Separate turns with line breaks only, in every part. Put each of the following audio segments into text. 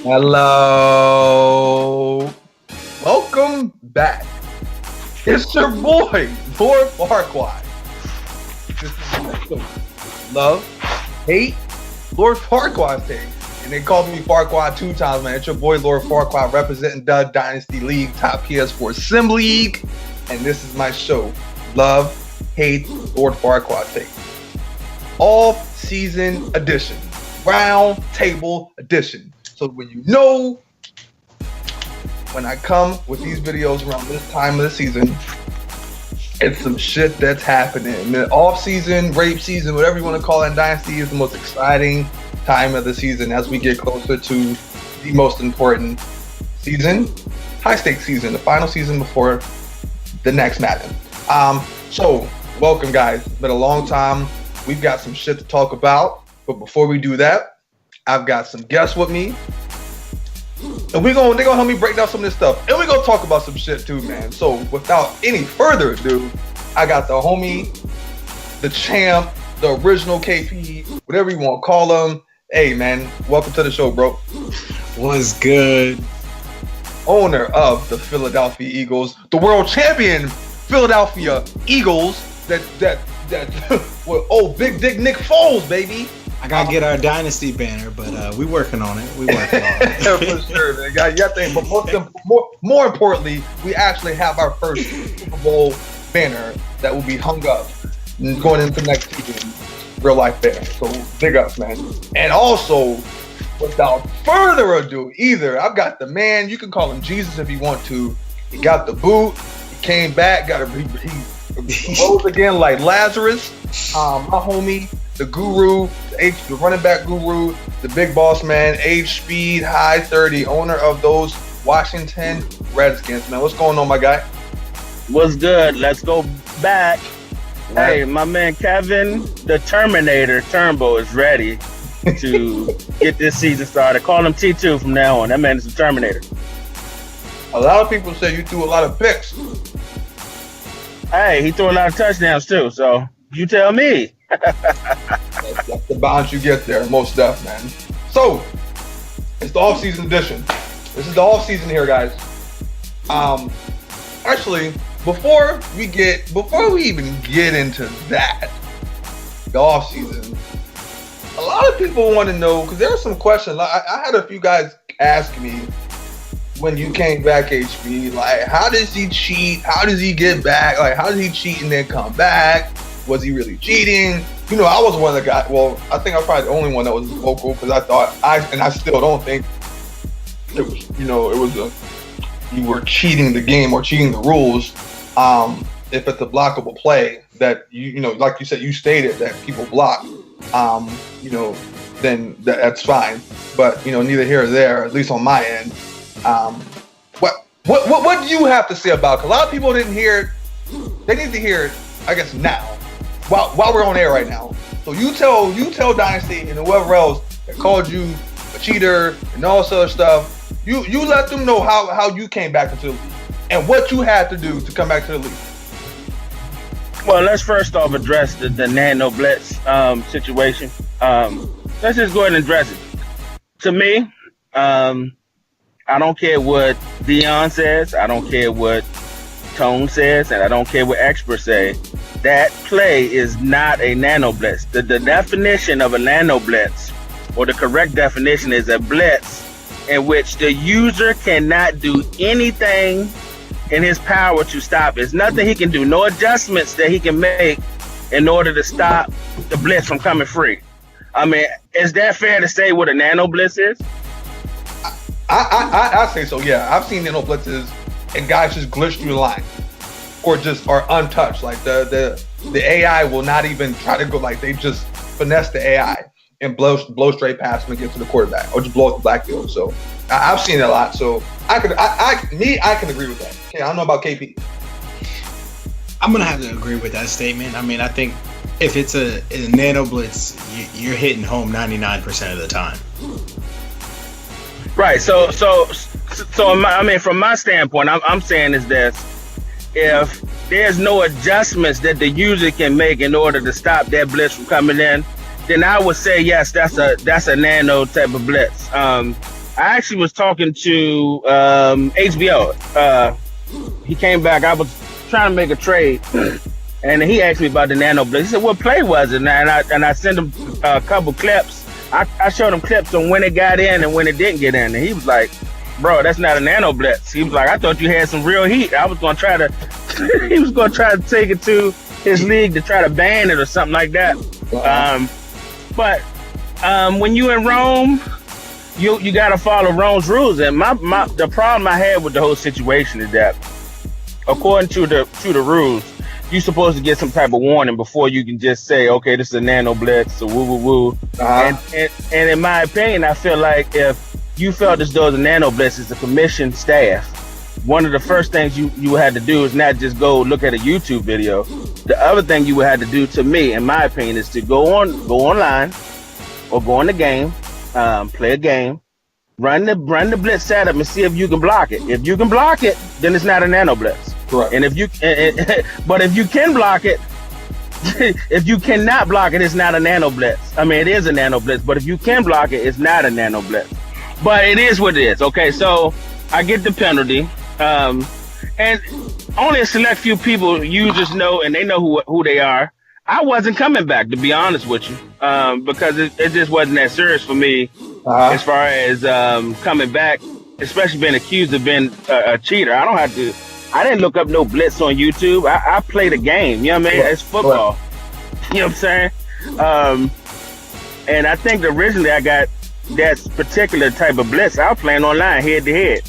Hello. Welcome back. It's your boy, Lord Farquuads. This is Love, Hate, Lord Farquuads Day. And they called me Farquuad 2 times, man. It's your boy, Lord Farquuad, representing the Dynasty League, top PS4 Sim League. And this is my show, Love, Hate, Lord Farquuad Day. All-season edition. Round table edition. So when when I come with these videos around this time of the season, it's some shit that's happening. The off-season, rape season, whatever you want to call it in Dynasty, is the most exciting time of the season as we get closer to the most important season, high-stakes season, the final season before the next Madden. So welcome, guys. It's been a long time. We've got some shit to talk about, but before we do that, I've got some guests with me. And they're gonna help me break down some of this stuff. And we're gonna talk about some shit too, man. So without any further ado, I got the homie, the champ, the original KP, whatever you want to call him. Hey man, welcome to the show, bro.
What's good?
Owner of the Philadelphia Eagles, the world champion Philadelphia Eagles, that with old Big Dick Nick Foles, baby.
I gotta get our Dynasty banner, but we working on it.
For sure, man. But more importantly, we actually have our first Super Bowl banner that will be hung up going into next season. Real life banner. So big ups, man. And also, without further ado, I've got the man. You can call him Jesus if you want to. He got the boot. He came back. He rose again like Lazarus. My homie, the guru, the running back guru, the big boss man, age, speed, high 30, owner of those Washington Redskins, man. What's going on, my guy?
What's good? Let's go back. Hey, my man Kevin, the Terminator Turnbull, is ready to get this season started. Call him T2 from now on. That man is the Terminator.
A lot of people say you threw a lot of picks.
Hey, he threw a lot of touchdowns too, so you tell me.
That's the bounce you get there, most def, man. So, it's the off-season edition. This is the off-season here, guys. Actually, before we even get into that, the off-season, a lot of people want to know, because there are some questions. I had a few guys ask me when you came back, HB, like, how does he cheat? How does he get back? Like, how does he cheat and then come back? Was he really cheating? You know, I was one of the guys. Well, I think I was probably the only one that was vocal because I thought I still don't think it was, you were cheating the game or cheating the rules. If it's a blockable play that you know, like you said, you stated that people block, then that's fine. But neither here or there, at least on my end. What do you have to say about it? 'Cause a lot of people didn't hear it. They need to hear it, I guess, now. While we're on air right now. So you tell Dynasty and whoever else that called you a cheater and all this other stuff, you let them know how you came back into the league and what you had to do to come back to the league.
Well, let's first off address the Nano Blitz situation. Let's just go ahead and address it. To me, I don't care what Dion says, I don't care what Tone says, and I don't care what experts say. That play is not a nano blitz. The definition of a nano blitz, or the correct definition, is a blitz in which the user cannot do anything in his power to stop it. There's nothing he can do, no adjustments that he can make in order to stop the blitz from coming free. I mean, is that fair to say what a nano blitz is?
I say so, yeah. I've seen nano blitzes and guys just glitch through the line. Or just are untouched. Like the AI will not even try to go. Like they just finesse the AI and blow straight past them and get to the quarterback, or just blow up the backfield. So I've seen it a lot. So I can agree with that. Okay, I don't know about KP.
I'm gonna have to agree with that statement. I mean, I think if it's a nano blitz, you're hitting home 99% of the time.
Right. So from my standpoint, I'm saying is this. If there's no adjustments that the user can make in order to stop that blitz from coming in, then I would say yes, that's a nano type of blitz. I actually was talking to HBO. He came back. I was trying to make a trade, and he asked me about the Nano Blitz. He said, "What play was it?" And I sent him a couple clips. I showed him clips on when it got in and when it didn't get in, and he was like, "Bro, that's not a Nano Blitz." He was like, "I thought you had some real heat." I was gonna try to. He was gonna try to take it to his league to try to ban it or something like that.
Wow.
But when you in Rome, you gotta follow Rome's rules. And the problem I had with the whole situation is that, according to the rules, you're supposed to get some type of warning before you can just say, okay, this is a Nano Blitz or woo woo woo. And in my opinion, I feel like if you felt as though the Nano Blitz is a commissioned staff, one of the first things you would have to do is not just go look at a YouTube video. The other thing you would have to do, to me, in my opinion, is to go online or go in the game, play a game, run the blitz setup and see if you can block it. If you can block it, then it's not a Nano Blitz.
Correct.
And but if you can block it, if you cannot block it, it's not a Nano Blitz. I mean, it is a Nano Blitz, but if you can block it, it's not a Nano Blitz. But it is what it is. Okay, so I get the penalty, and only a select few people, users know, and they know who they are. I wasn't coming back, to be honest with you, because it just wasn't that serious for me as far as coming back, especially being accused of being a cheater. I didn't look up no blitz on YouTube. I play the game. You know what I mean? It's football. You know what I'm saying? And I think originally I got that particular type of blitz. I was playing online head to head.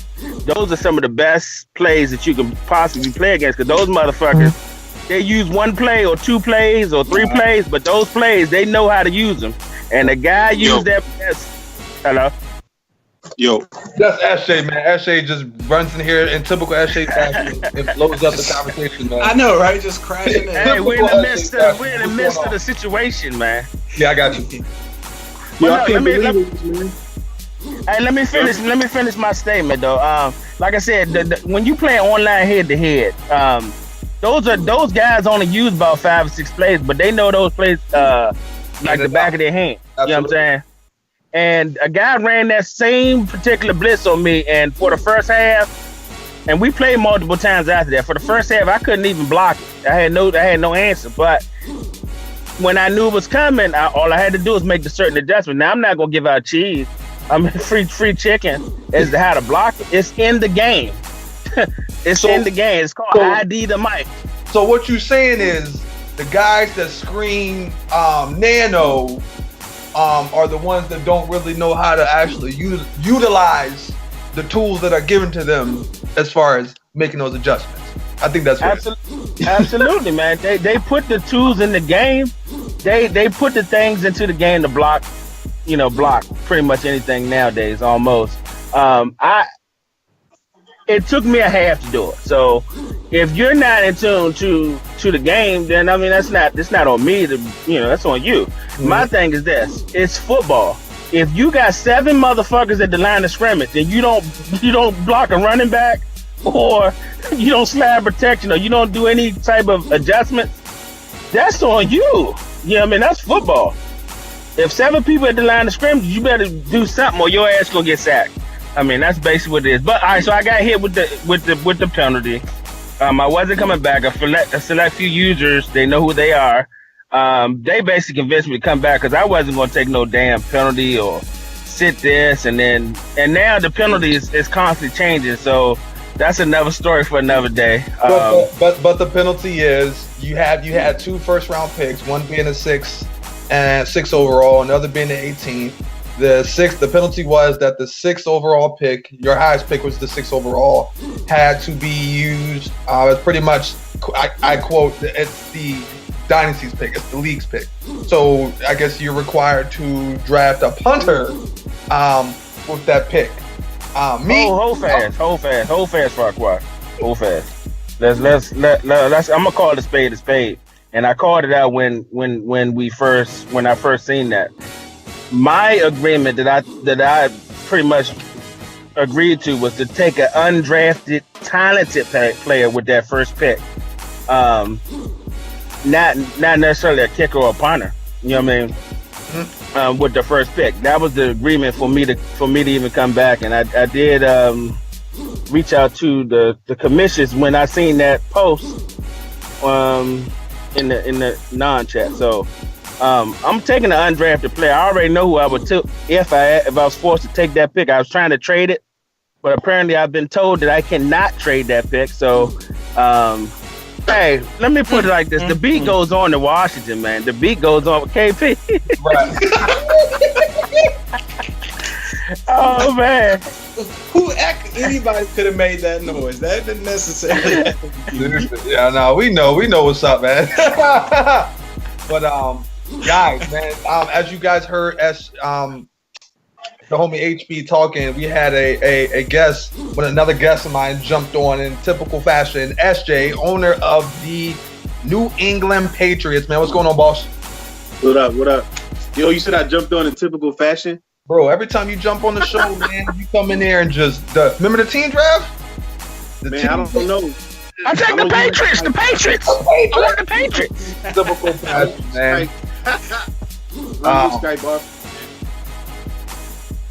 Those are some of the best plays that you can possibly play against, because those motherfuckers, they use one play or two plays or three plays, but those plays, they know how to use them. And the guy used that blitz. Hello?
Yo,
That's SJ, man. SJ just runs in here in typical SJ fashion and blows up the conversation, man.
I know, right? Just crashing in.
Hey, we're in the midst of the situation, man.
Yeah, I got you.
Well, no, let me finish my statement though. Like I said, when you play online head to head, those guys only use about 5 or 6 plays, but they know those plays like the back of their hand. Absolutely. You know what I'm saying? And a guy ran that same particular blitz on me, and for the first half, and we played multiple times after that. For the first half, I couldn't even block it. I had no answer. But when I knew it was coming, all I had to do was make the certain adjustment. Now I'm not gonna give out cheese. I mean, free chicken as to how to block it. It's in the game. In the game. It's called ID the mic.
So what you're saying is the guys that scream nano are the ones that don't really know how to actually utilize the tools that are given to them as far as making those adjustments. I think that's right.
Absolutely, man. They put the tools in the game. They put the things into the game to block pretty much anything nowadays, almost. It took me a half to do it. So if you're not in tune to the game, then I mean it's not on me that's on you. Mm-hmm. My thing is this: it's football. If you got 7 motherfuckers at the line of scrimmage and you don't block a running back, or you don't slab protection, or you don't do any type of adjustments, that's on you. You know what I mean? That's football. If 7 people at the line of scrimmage, you better do something or your ass gonna get sacked. I mean, that's basically what it is. But all right, so I got hit with the penalty. I wasn't coming back. A select few users, they know who they are. They basically convinced me to come back because I wasn't going to take no damn penalty or sit this and now the penalty is constantly changing. So that's another story for another day.
But the penalty is you had 2 first-round picks, one being a 6 overall, another being the 18th. The penalty was that the 6th overall pick, your highest pick was the 6th overall, had to be used. It's pretty much, I quote, it's the Dynasty's pick, it's the league's pick. So I guess you're required to draft a punter with that pick.
Hold fast, Farquuads. Hold fast. Let's. I'm gonna call it a spade, and I called it out when I first seen that. My agreement that I pretty much agreed to was to take an undrafted, talented player with that first pick. Not necessarily a kicker or a punter. You know what I mean? with the first pick. That was the agreement for me to even come back, and I did reach out to the commissions when I seen that post in the non-chat. So I'm taking an undrafted player. I already know who I would take if I was forced to take that pick. I was trying to trade it, but apparently I've been told that I cannot trade that pick. So hey, let me put it like this: the beat goes on to Washington, man. The beat goes on with KP.
Right.
Oh man.
Anybody could have made that noise. That didn't necessarily happen.
Yeah, no, we know what's up, man. But guys, man, as you guys heard, as the homie HB talking, we had a guest, when another guest of mine jumped on in typical fashion. SJ, owner of the New England Patriots, man. What's going on, boss?
What up? Yo, you said I jumped on in typical fashion?
Bro, every time you jump on the show, man, you come in there and just remember the team draft?
Man, I don't know.
I take the Patriots. The Patriots. I want the Patriots.
Typical fashion, man.
Skype off.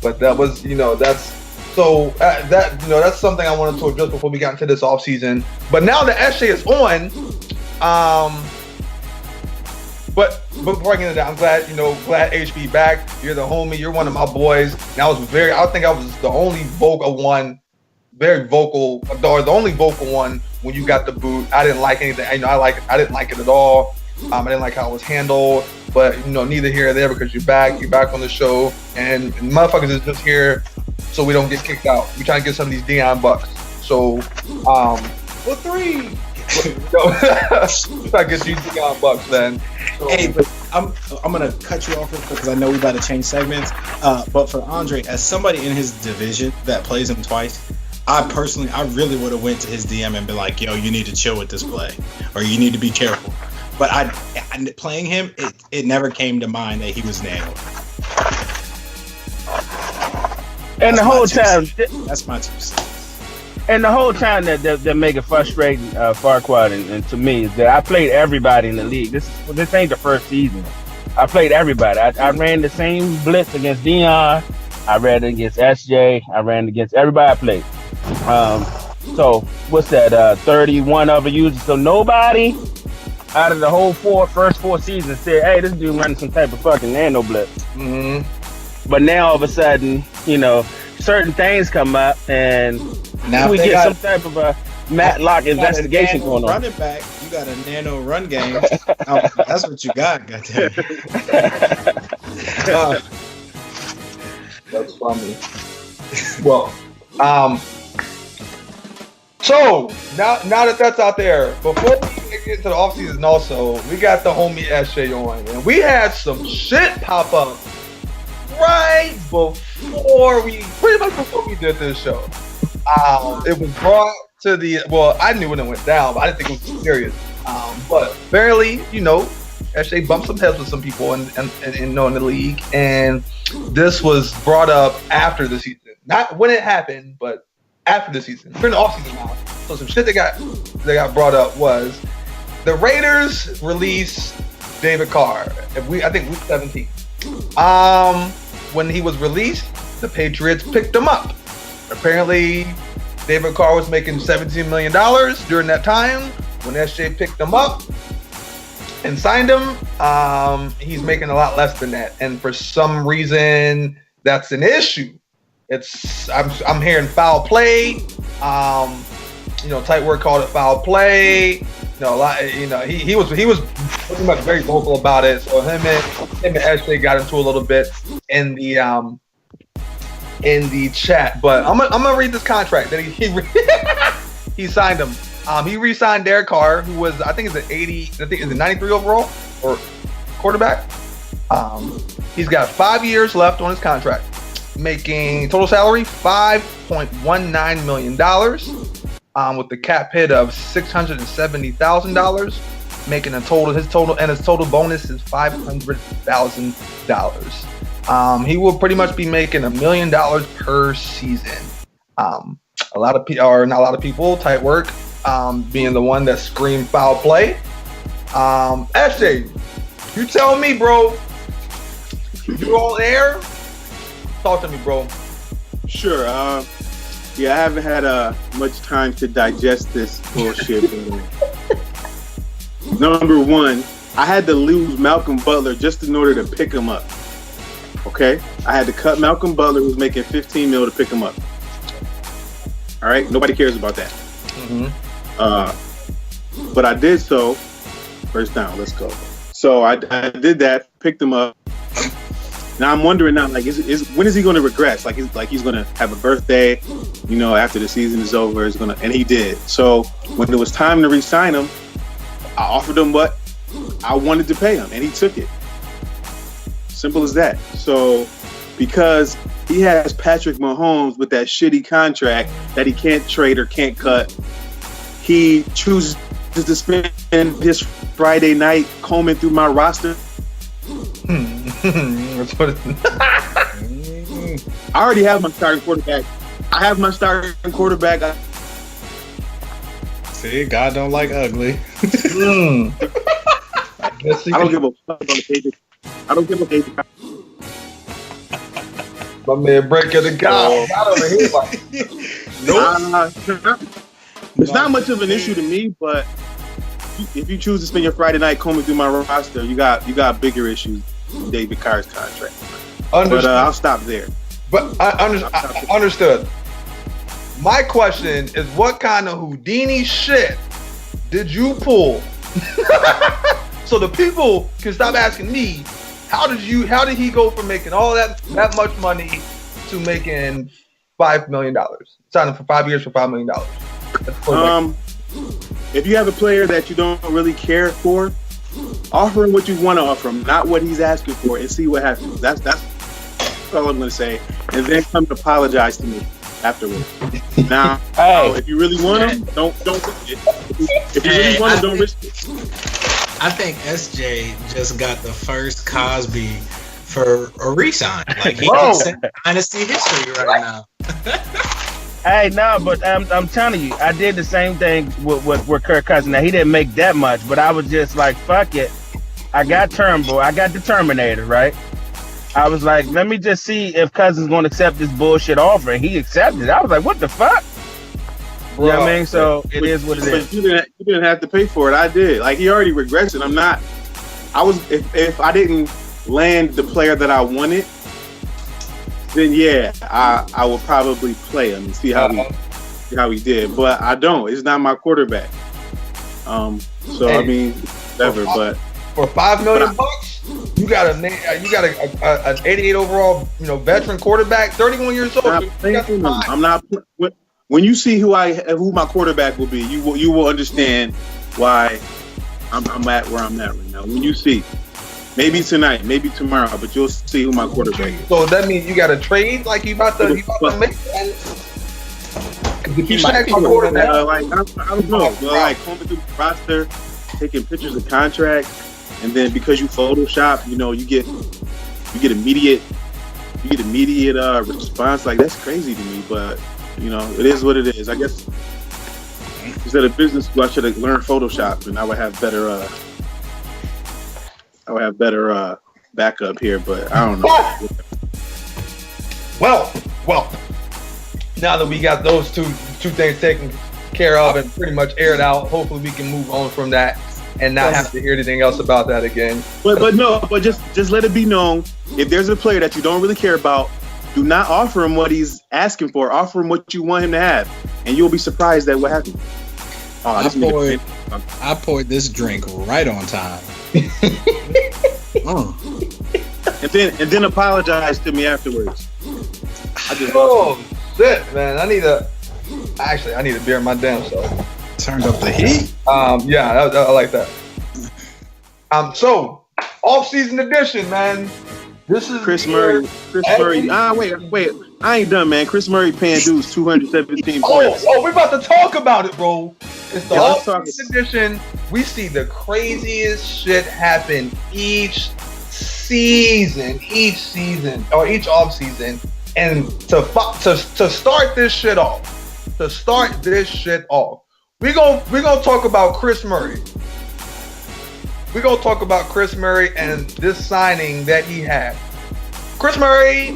But that was, that's so that's something I wanted to address before we got into this offseason. But now that SJ is on, but before I get into that, I'm glad HB back. You're the homie. You're one of my boys. And I think I was the only vocal one, very vocal, or the only vocal one when you got the boot. I didn't like anything. I didn't like it at all. I didn't like how it was handled. But neither here or there, because you're back on the show, and motherfuckers is just here so we don't get kicked out. We trying to get some of these Dion bucks. So,
For 3.
try to get these Dion bucks, man. So,
Hey, but I'm gonna cut you off real quick because I know we about to change segments. But for Andre, as somebody in his division that plays him twice, I really would have went to his DM and been like, "Yo, you need to chill with this play, or you need to be careful." But I playing him, it never came to mind that he was nailed.
And the whole time,
that's my 2 cents.
and the whole time that make it frustrating, Farquad and to me, is that I played everybody in the league. This ain't the first season. I played everybody. I ran the same blitz against Dion. I ran against SJ. I ran against everybody I played. So what's that? 31 other users. So nobody out of the whole first four seasons said, "Hey, this dude running some type of fucking nano blitz."
mm-hmm.
But now all of a sudden, certain things come up, and
Now
we
if they
get
got-
some type of a Matlock investigation
you got a
going on.
running back, you got a nano run game. That's what you got, goddamn.
That's funny. Well, so now that that's out there, before we get into the offseason, also we got the homie SJ on, and we had some shit pop up right before we did this show. It was brought to I knew when it went down, but I didn't think it was serious. But apparently, SJ bumped some heads with some people in the league, and this was brought up after the season. Not when it happened, but after the season. We're in the offseason now. So some shit that got brought up was the Raiders released David Carr. I think week 17. When he was released, the Patriots picked him up. Apparently, David Carr was making $17 million during that time when SJ picked him up and signed him. He's making a lot less than that, and for some reason, that's an issue. I'm hearing foul play. Tight Word called it foul play. A lot. He was pretty much very vocal about it. So him and SJ got into a little bit in the chat. But I'm gonna read this contract that he signed him. He re-signed Derek Carr, who was, I think, is an 93 overall or quarterback. He's got 5 years left on his contract, making total salary $5.19 million, with the cap hit of $670,000, making his total bonus is $500,000. He will pretty much be making $1 million per season. Not a lot of people, Tight Work, being the one that screamed foul play. SJ, you tell me, bro, You on air? Talk to me, bro.
Sure. Yeah, I haven't had much time to digest this bullshit. Number one, I had to lose Malcolm Butler just in order to pick him up. Okay? I had to cut Malcolm Butler, who's making $15 million, to pick him up. All right? Nobody cares about that. But I did so. First down, let's go. So I did that, picked him up. Now I'm wondering now, like, when is he going to regress? Like, he's going to have a birthday, after the season is over. And he did. So when it was time to re-sign him, I offered him what I wanted to pay him, and he took it. Simple as that. So because he has Patrick Mahomes with that shitty contract that he can't trade or can't cut, he chooses to spend his Friday night combing through my roster.
That's what
I already have my starting quarterback.
See, God don't like ugly.
I don't give a fuck about the I don't give a fuck.
My man breaking the guy. Not over here. Like,
it's not much of an issue to me, but if you choose to spend your Friday night combing through my roster, you got bigger issues than David Carr's contract. But I'll stop there.
But I understood. My question is, what kind of Houdini shit did you pull? So the people can stop asking me, how did he go from making all that much money to making $5 million? Signing for 5 years for $5 million.
If you have a player that you don't really care for, offer him what you want to offer him, not what he's asking for, and see what happens. That's all I'm going to say. And then come to apologize to me afterwards. Now, if you really want him, don't risk it. If you really want him, don't risk it.
I think SJ just got the first Cosby for a re-sign. Like, he can set Dynasty history right now.
Hey, no, but I'm telling you, I did the same thing with Kirk Cousins. Now, he didn't make that much, but I was just like, fuck it. I got Turnbull. I got the Terminator, right? I was like, let me just see if Cousins going to accept this bullshit offer. And he accepted it. I was like, what the fuck? Bro, you know what I mean? So it is what it is.
You didn't have to pay for it. I did. Like, he already regressed it. If I didn't land the player that I wanted, then yeah, I would probably play him and see how he did. But I don't. It's not my quarterback. So hey, I mean, whatever. But
for $5 million, you got an 88 overall, veteran quarterback, 31 years old.
I'm not. When you see who my quarterback will be, you will understand why I'm at where I'm at right now. When you see. Maybe tonight, maybe tomorrow, but you'll see who my quarterback is.
So that means you got to trade, like you about to make that? If you snag my quarterback,
I don't know. Like combing through the roster, taking pictures of contracts, and then because you Photoshop, you get immediate response. Like, that's crazy to me, but it is what it is. I guess instead of business school, I should have learned Photoshop, and I would have better. Backup here, but I don't know.
Well. Now that we got those two things taken care of and pretty much aired out, hopefully we can move on from that and not have to hear anything else about that again.
But just let it be known, if there's a player that you don't really care about, do not offer him what he's asking for. Offer him what you want him to have, and you'll be surprised at what happens.
I poured this drink right on time.
And then apologize to me afterwards.
Shit, man! I need a beer in my damn self.
Turned up the heat.
Yeah, I like that. So off-season edition, man. This is
Chris Murray. Wait, I ain't done, man. Chris Murray paying dudes 217 points.
Oh, we're about to talk about it, bro. It's the off-season edition. We see the craziest shit happen each season, or each off-season. And to start this shit off, we're gonna talk about Chris Murray. We're gonna talk about Chris Murray and this signing that he had. Chris Murray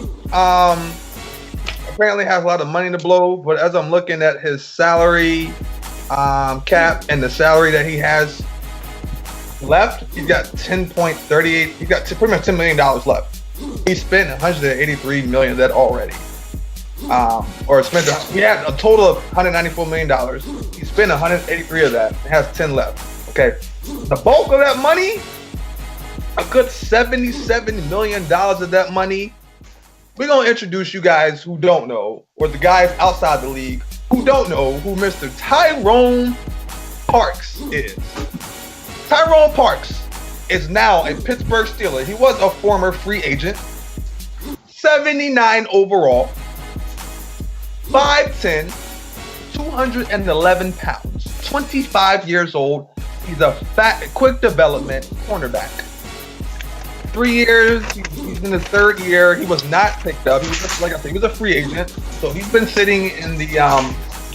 apparently has a lot of money to blow, but as I'm looking at his salary cap and the salary that he has left, he's got 10.38. He's got pretty much $10 million left. He spent 183 million of that already. He had a total of $194 million. He spent 183 of that. It has 10 left. Okay. The bulk of that money, a good $77 million of that money, we're going to introduce you guys who don't know, or the guys outside the league who don't know who Mr. Tyrone Parks is. Tyrone Parks is now a Pittsburgh Steeler. He was a former free agent. 79 overall. 5'10", 211 pounds, 25 years old. He's a quick development cornerback. 3 years, he's in his third year. He was not picked up. He was just, like I said, he was a free agent. So he's been sitting in the,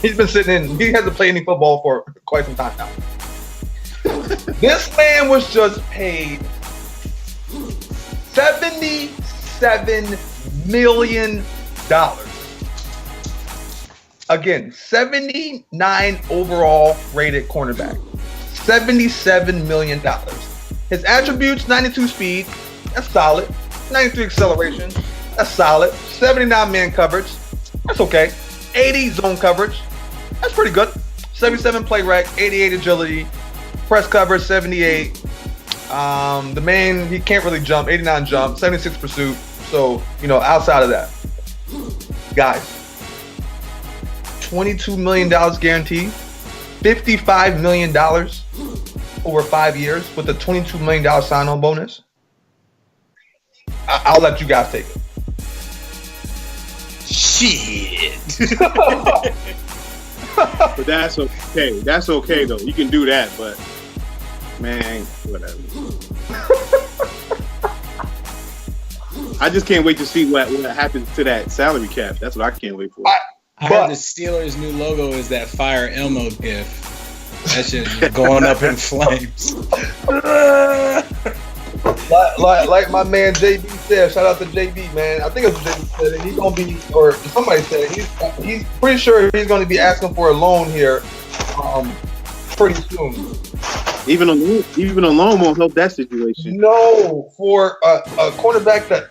he hasn't played any football for quite some time now. This man was just paid $77 million. Again, 79 overall rated cornerback. $77 million. His attributes, 92 speed. That's solid. 93 acceleration. That's solid. 79 man coverage. That's okay. 80 zone coverage. That's pretty good. 77 play rec. 88 agility. Press coverage, 78. The main, he can't really jump. 89 jump. 76 pursuit. So, outside of that. Guys. $22 million guaranteed, $55 million over 5 years with a $22 million sign-on bonus. I'll let you guys take it.
Shit.
But that's okay. That's okay though. You can do that, but man, whatever. I just can't wait to see what happens to that salary cap. That's what I can't wait for.
I heard the Steelers' new logo is that Fire Elmo gif. That shit going up in flames.
like my man JB said, shout out to JB, man. I think it was JB said he's gonna be, or somebody said he's pretty sure he's gonna be asking for a loan here, pretty soon.
Even a loan won't help that situation.
No, for a cornerback that's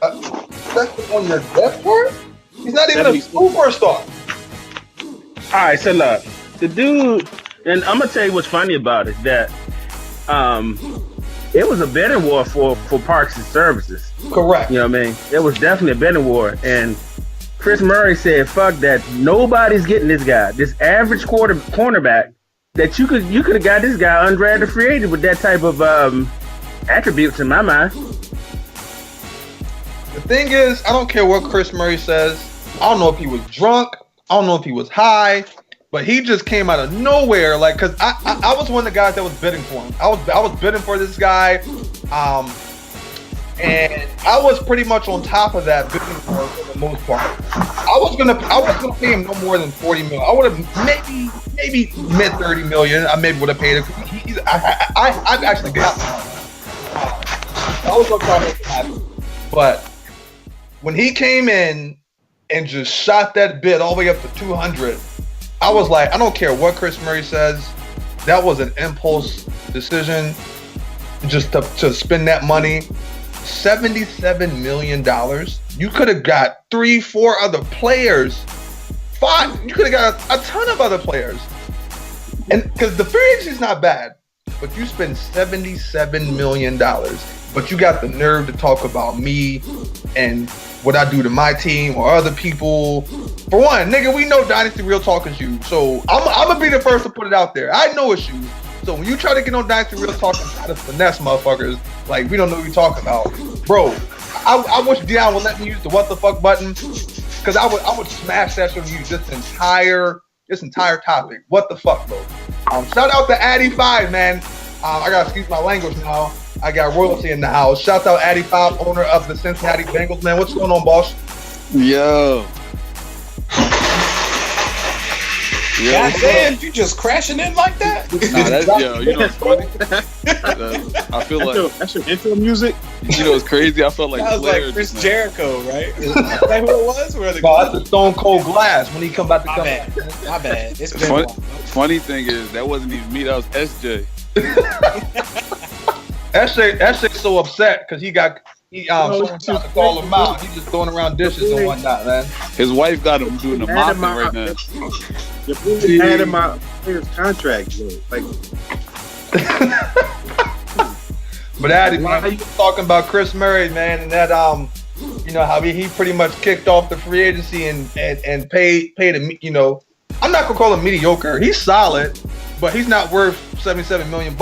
on your depth chart, he's not even a superstar.
All right, so look, the dude, and I'm gonna tell you what's funny about it, that it was a bidding war for Parks' services.
Correct.
You know what I mean? It was definitely a bidding war, and Chris Murray said, "Fuck that! Nobody's getting this guy. This average cornerback that you could have got this guy undrafted free agent with that type of attributes in my mind."
The thing is, I don't care what Chris Murray says. I don't know if he was drunk. I don't know if he was high, but he just came out of nowhere. Like, cause I was one of the guys that was bidding for him. I was bidding for this guy, and I was pretty much on top of that bidding for the most part. I was gonna pay him no more than $40 million. I would have maybe mid $30 million. I maybe would have paid him. I've actually got him. I was gonna try to make it happen, but when he came in and just shot that bid all the way up to 200, I was like, I don't care what Chris Murray says. That was an impulse decision just to spend that money. $77 million. You could have got 3-4 other players. 5. You could have got a ton of other players. And because the free agency is not bad, but you spend $77 million. But you got the nerve to talk about me and what I do to my team or other people. For one, nigga, we know Dynasty Real Talk is you. So I'm gonna be the first to put it out there. I know it's you. So when you try to get on Dynasty Real Talk and try to finesse motherfuckers, like we don't know what you're talking about. Bro, I wish Dion would let me use the what the fuck button. Cause I would smash that shit with you this entire topic. What the fuck, bro? Shout out to Addy5, man. I gotta excuse my language now. I got royalty in the house. Shout out Addy5, owner of the Cincinnati Bengals, man. What's going on, boss?
Yo.
God damn, you just crashing in like that?
Nah, that's, yo, you know what's funny? I feel like
That's your intro music.
you know it's crazy. I felt like
That was
Flair
like Chris
just,
Jericho, right? Is that who it was? Where the
No, that's the Stone Cold Glass when he come back to
my
come
bad. My bad. It's been a
Funny,
while.
funny thing is that wasn't even me. That was SJ.
SJ's so upset because someone tried to call him out. He's just throwing around dishes and whatnot, man.
His wife got him doing the
Mad at
mopping
my-
right now.
You're really mad at my player's contract, bro. Like,
But Addy, man, you talking about Chris Murray, man, and that you know how he pretty much kicked off the free agency and paid him, you know, I'm not gonna call him mediocre. He's solid, but he's not worth $77 million.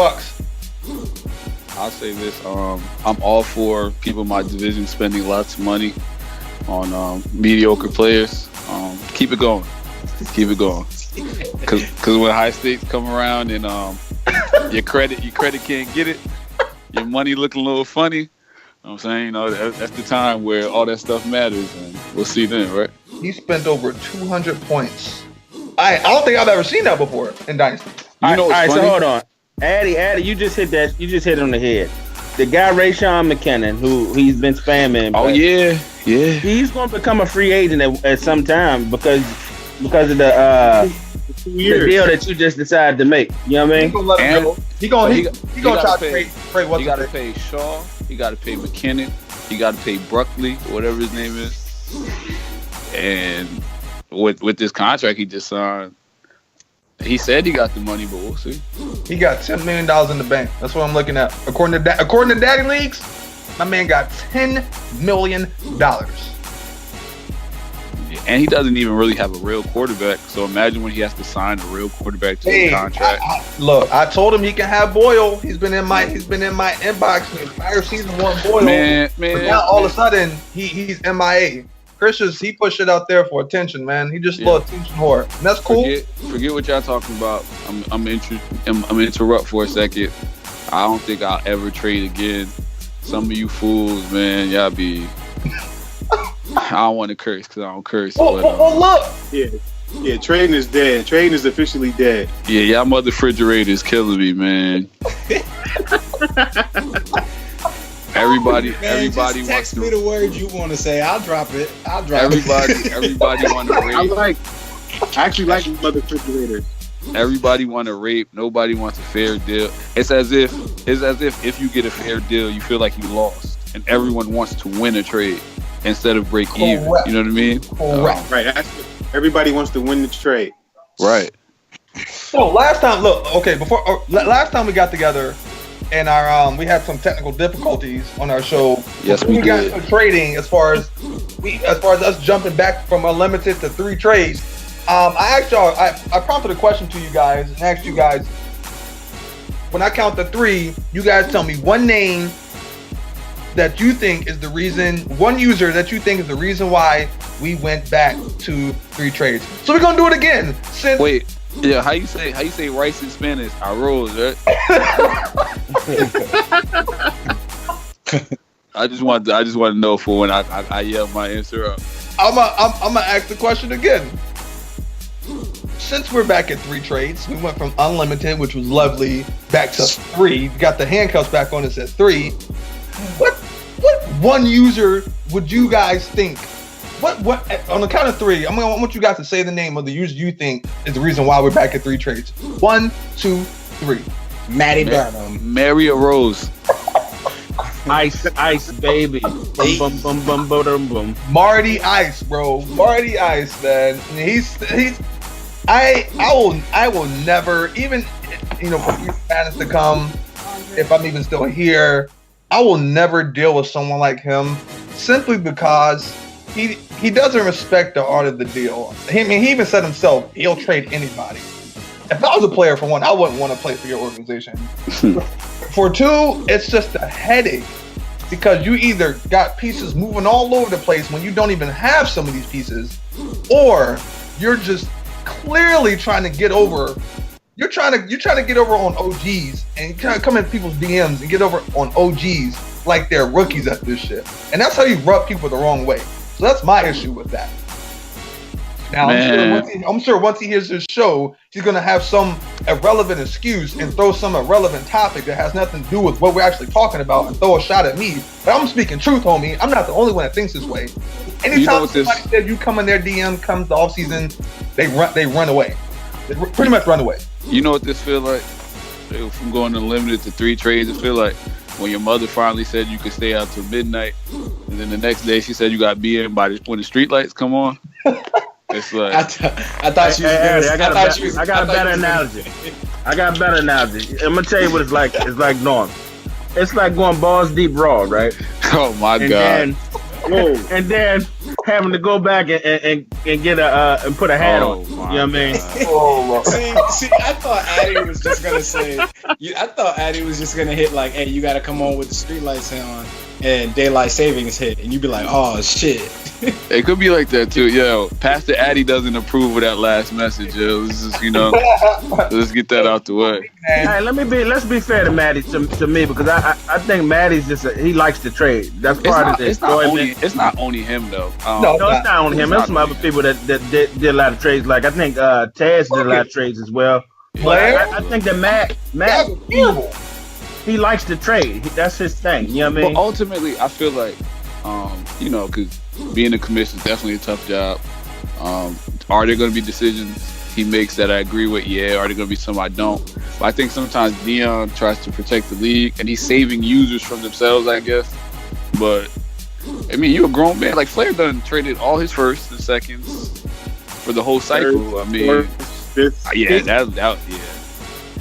I'll say this: I'm all for people in my division spending lots of money on mediocre players. Keep it going, because when high stakes come around and your credit can't get it, your money looking a little funny. You know what I'm saying? You know, that's the time where all that stuff matters, and we'll see then, right?
He spent over 200 points. I don't think I've ever seen that before in Dynasty.
You know
all
what's
right,
funny?
so hold on. Addy, you just hit it on the head. The guy Rayshawn McKinnon, who he's been spamming.
Oh yeah.
He's going to become a free agent at some time because of the
2
the
years.
deal that you just decided to make. You know what I
He
mean?
gonna let him
And
go. He gonna
gotta
try to
pay-
trade what's
You got to
his name.
pay Shaw. You got to pay McKinnon. You got to pay Bruckley, whatever his name is. And with this contract he just signed, he said he got the money, but we'll see.
He got $10 million in the bank. That's what I'm looking at. According to Daddy Leagues, my man got $10 million.
And he doesn't even really have a real quarterback. So imagine when he has to sign a real quarterback to his contract.
Look, I told him he can have Boyle. He's been in my inbox the entire season one Boyle.
Man,
But now all of a sudden he's MIA. Chris he pushed it out there for attention, man. He just a little attention whore. And that's cool.
Forget what y'all talking about. I'm interrupt for a second. I don't think I'll ever trade again. Some of you fools, man, y'all be. I don't want to curse because I don't curse.
Look.
Yeah, trading is dead. Trading is officially dead.
Yeah, y'all mother refrigerator is killing me, man. Everybody
just
wants
text
to.
me the word you want to say. I'll drop it.
Everybody want to rape.
I actually like mother refrigerators.
Everybody want to rape. Nobody wants a fair deal. It's as if if you get a fair deal, you feel like you lost, and everyone wants to win a trade instead of break even.
Correct.
You know what I mean?
Correct.
Right. Everybody wants to win the trade.
Right.
So last time we got together, and we had some technical difficulties on our show.
Yes, we
got
did.
into trading as far as us jumping back from unlimited to 3 trades. I asked y'all. I prompted a question to you guys and asked you guys. When I count to 3, you guys tell me one name that you think is the reason. One user that you think is the reason why we went back to 3 trades. So we're gonna do it again.
Wait. Yeah, how you say rice in Spanish? Arroz, right? I just want to know for when I yell my answer up.
I'm gonna ask the question again. Since we're back at 3 trades, we went from unlimited, which was lovely, back to 3. Got the handcuffs back on. It says 3. What one user would you guys think? What on the count of 3? I want you guys to say the name of the user you think is the reason why we're back at 3 trades. 1, 2, 3.
Matty Burnham.
Mario Rose.
Ice, baby. Boom, boom, boom, boom, boom, boom.
Marty Ice, bro. Marty Ice, man. I will never, even for future fans to come, if I'm even still here, I will never deal with someone like him simply because he doesn't respect the art of the deal. He even said himself, he'll trade anybody. If I was a player, for one, I wouldn't want to play for your organization. For 2, it's just a headache because you either got pieces moving all over the place when you don't even have some of these pieces, or you're just clearly trying to get over. You're trying to get over on OGs and kind of come in people's DMs and get over on OGs like they're rookies at this shit. And that's how you rub people the wrong way. So that's my issue with that. Now, I'm sure once he hears this show, he's gonna have some a relevant excuse and throw some irrelevant topic that has nothing to do with what we're actually talking about and throw a shot at me. But I'm speaking truth, homie. I'm not the only one that thinks this way. Anytime somebody says you come in their DM, comes the off season, they run away. They pretty much run away.
You know what this feel like? From going unlimited to 3 trades, it feel like when your mother finally said you could stay out till midnight, and then the next day she said you got to be in by when the street lights come on. It's like
I thought you was
I got a better analogy. I got a better analogy. I'm gonna tell you what it's like. It's like Norm. It's like going balls deep raw, right?
oh my god.
And then having to go back and get and put a hat on. You know what I mean?
See, I thought Addy was just gonna say. I thought Addy was just gonna hit like, "Hey, you gotta come on with the street lights on and daylight savings hit," and you'd be like, "Oh shit."
It could be like that too. Yo, Pastor Addy doesn't approve of that last message. Yo, this is, let's get that out the way.
Hey, let's be fair to Maddie, to me, because I think Maddie's he likes to trade. That's part of the enjoyment.
It's not only him though.
No, it's not only him. There's some other people that did a lot of trades. Like I think Taz did a lot of trades as well. But I think that Matt he likes to trade. That's his thing. You know what I mean?
But ultimately, I feel like, because being a commissioner is definitely a tough job. Are there going to be decisions he makes that I agree with? Yeah. Are there going to be some I don't? But I think sometimes Dion tries to protect the league, and he's saving users from themselves, I guess. But I mean, you're a grown man. Like Flair done traded all his firsts and seconds for the whole cycle. I mean, yeah.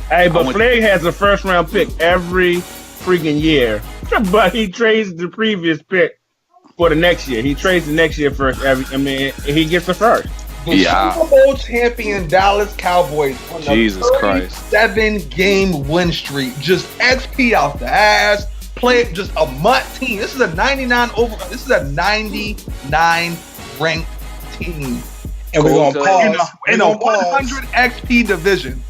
Hey, but Flair has a first round pick every freaking year, but he trades the previous pick for the next year. He trades the next year first. He gets the first.
The Super Bowl champion Dallas Cowboys on the
Jesus Christ
7-game win streak. Just XP out the ass. Play just a mutt team. This is a 99 ranked team.
And we're gonna pause
in a 100 XP division.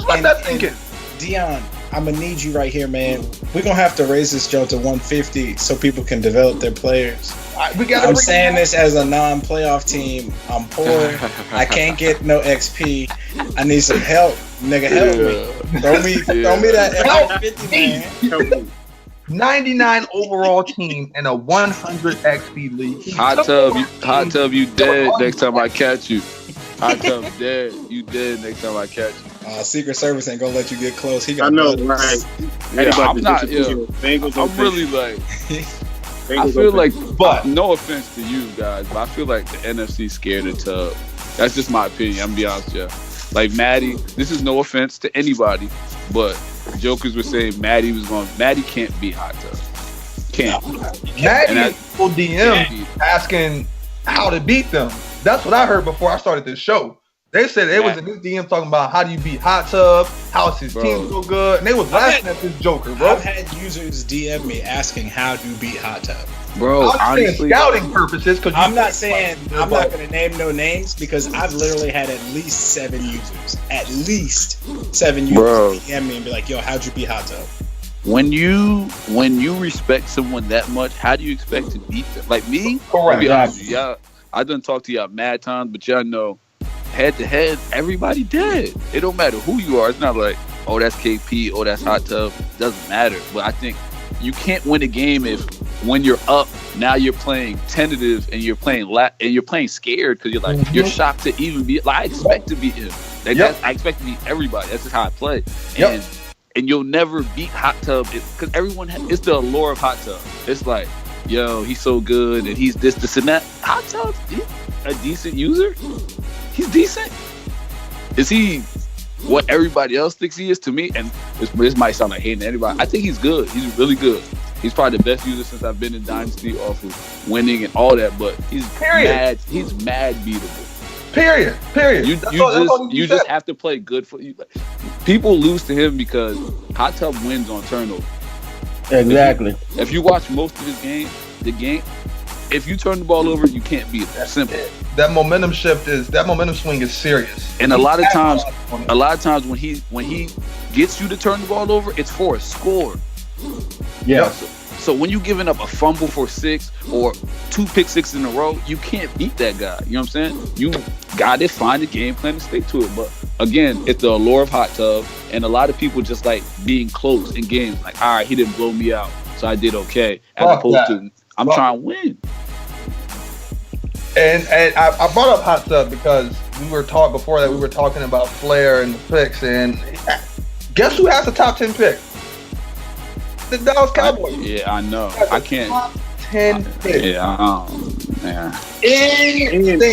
Let that thinking.
Dion, I'm gonna need you right here, man. We're gonna have to raise this joke to 150 so people can develop their players. I'm saying this as a non-playoff team. I'm poor. I can't get no XP. I need some help, nigga. Help me. Throw me that F50, man.
99 overall team in a 100 XP league.
Hot tub, you dead next time I catch you. Hot tub, dead. You dead next time I catch you.
Secret Service ain't gonna let you get close.
I know, right?
Yeah, I'm not. I'm really like. I feel like, but no offense to you guys, but I feel like the NFC scared of Tub. That's just my opinion. I'm gonna be honest with you. Like Maddie, this is no offense to anybody, but jokers were saying Maddie can't beat Hot Tub. Can't.
Maddie people DM asking how to beat them. That's what I heard before I started this show. They said it was a new DM talking about how do you beat Hot Tub, how's his team so good, and they was laughing at this joker, bro.
I've had users DM me asking how to beat Hot Tub.
Bro, honestly,
scouting purposes, because
I'm not going to name no names because I've literally had at least 7 users DM me and be like, yo, how'd you beat Hot Tub?
When you respect someone that much, how do you expect to beat them? Like me,
correct.
To be honest with y'all, I done talked to y'all mad times, but y'all know, head to head, everybody dead. It don't matter who you are. It's not like, oh, that's KP, oh, that's Hot Tub. It doesn't matter. But I think you can't win a game if when you're up, now you're playing tentative and you're playing scared because you're like you're shocked to even be. Like I expect to beat him. I expect to beat everybody. That's just how I play. And you'll never beat Hot Tub because everyone. It's the allure of Hot Tub. It's like, yo, he's so good and he's this and that. Hot Tub, he's a decent user. He's decent. Is he what everybody else thinks he is? To me, and this might sound like hating anybody, I think he's good. He's really good. He's probably the best user since I've been in Dynasty off of winning and all that, but he's mad beatable.
Period.
You just have to play good for you. People lose to him because Hot Tub wins on turnover.
Exactly.
If you watch most of his game, if you turn the ball over, you can't beat it. That's simple.
That momentum swing is serious.
And a lot of times when he gets you to turn the ball over, it's for a score.
Yeah.
So when you giving up a fumble for 6 or 2 pick 6 in a row, you can't beat that guy. You know what I'm saying? You got to find a game plan to stick to it. But again, it's the allure of hot tub, and a lot of people just like being close in games. Like, all right, he didn't blow me out, so I did okay. As opposed to, I'm trying to win.
And I brought up hot tub because we were talking about Flair and the picks, and guess who has the top 10 pick? The Dallas Cowboys.
Yeah, I know. I can't.
Top 10 pick.
Yeah, man.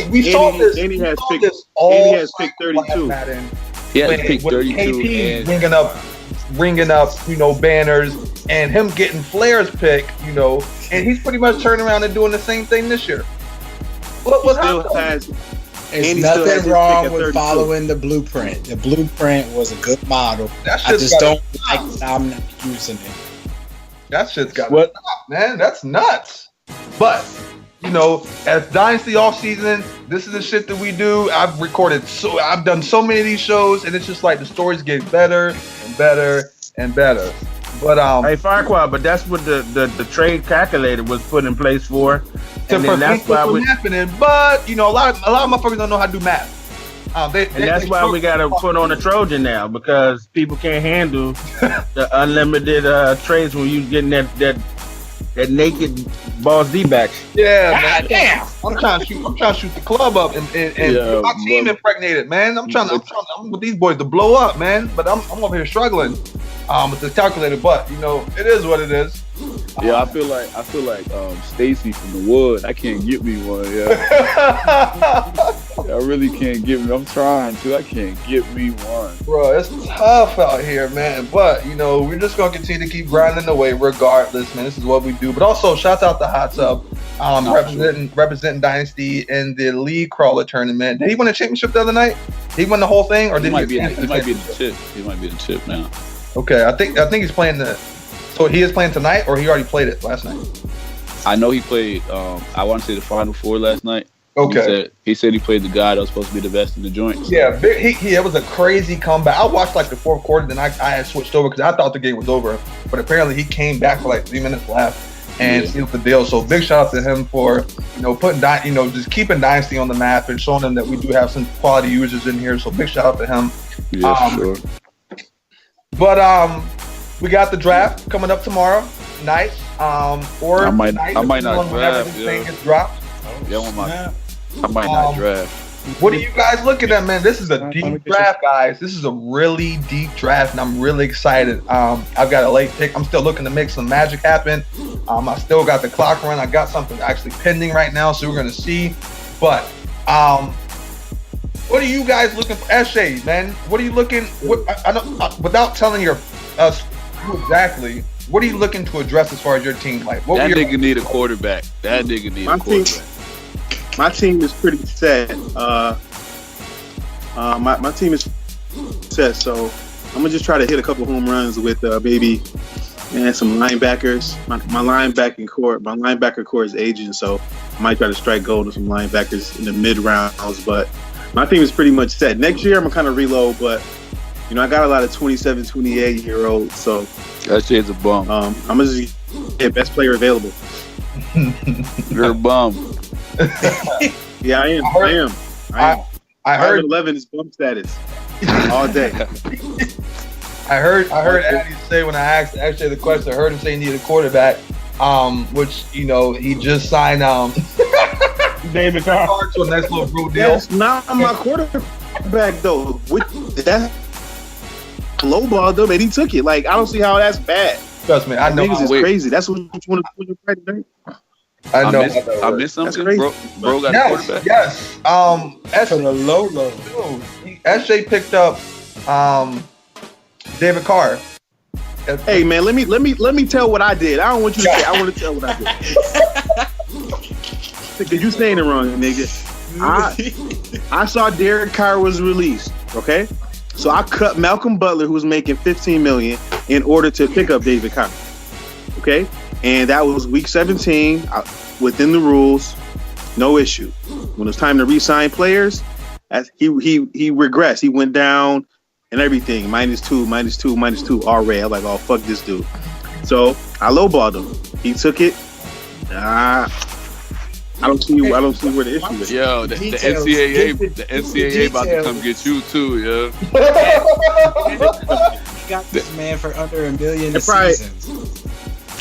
We saw this.
And he has picked 32.
He has picked 32.
KP ringing up, banners, and him getting Flair's pick, and he's pretty much turning around and doing the same thing this year. What happened?
There's nothing wrong with following the blueprint. The blueprint was a good model. I just don't like that I'm not using it.
That shit's got to stop, man. That's nuts. But, as Dynasty offseason, this is the shit that we do. I've done so many of these shows, and it's just like the stories get better and better and better. But
hey, Farquaad, but that's what the trade calculator was put in place for.
And then that's why we're happening. But a lot of motherfuckers don't know how to do math.
That's why we got to put on a Trojan now, because people can't handle the unlimited trades when you getting that naked Boss D-backs.
Yeah, man. Damn. I'm trying to shoot the club up and my team impregnated, man. I'm with these boys to blow up, man. But I'm over here struggling with this calculator. But it is what it is.
Yeah, I feel like Stacy from the Wood. I can't get me one. Yeah, I really can't get me. I'm trying to. I can't get me one.
Bro, it's tough out here, man. But we're just gonna continue to keep grinding away, regardless, man. This is what we do. But also, shout out to Hot Tub, representing Dynasty in the League Crawler tournament. Did he win a championship the other night? He won the whole thing, or did he
might be the chip? He might be the chip now.
Okay, I think he's playing So he is playing tonight, or he already played it last night?
I know he played. I want to say the Final Four last night.
Okay.
He said he played the guy that was supposed to be the best in the joint. So.
Yeah, it was a crazy comeback. I watched like the fourth quarter, then I had switched over because I thought the game was over. But apparently he came back for like 3 minutes left and sealed the deal. So big shout out to him for putting just keeping Dynasty on the map and showing them that we do have some quality users in here. So big shout out to him.
Yeah, sure.
But we got the draft coming up tomorrow night. Or
I might
whenever
not draft.
this thing gets dropped.
I might not draft.
What are you guys looking at, man? This is a deep draft, guys. This is a really deep draft, and I'm really excited. I've got a late pick. I'm still looking to make some magic happen. I still got the clock run. I got something actually pending right now, so we're gonna see. But what are you guys looking for? SJ, man, what are you looking? Without telling us who exactly, what are you looking to address as far as your team? Like,
that nigga need a quarterback.
My team is pretty set. My team is set, so I'm gonna just try to hit a couple home runs with maybe some linebackers. My linebacker core is aging, so I might try to strike gold with some linebackers in the mid rounds. But my team is pretty much set. Next year I'm gonna kind of reload, but I got a lot of 27, 28-year-olds, so
that shit's a bum.
I'm gonna just get best player available.
You're a bum.
Yeah, I am. I heard 11 is bump status all day.
I heard Addy say when I asked actually the question, I heard him say he needed a quarterback, which he just signed
David Carr
to a nice little bro deal.
That's not my quarterback though. That low ball though, and he took it. Like, I don't see how that's bad.
Trust me, I know.
Niggas is crazy. That's what you want to play today.
I know.
I missed something. Bro got a quarterback.
Yes.
For the low.
SJ picked up David Carr.
Hey man, let me tell what I did. I don't want you to say. I want to tell what I did. Because you saying it wrong, nigga. I saw Derek Carr was released. Okay, so I cut Malcolm Butler, who was making $15 million, in order to pick up David Carr. Okay. And that was week 17, within the rules, no issue. When it was time to re-sign players, he regressed. He went down and everything. -2. All red. I'm like, oh, fuck this dude. So I lowballed him. He took it. I don't see where the issue is.
Yo, the
Details.
NCAA about to come get you too, yo.
He got this man for under $1 million
That's right.
seasons.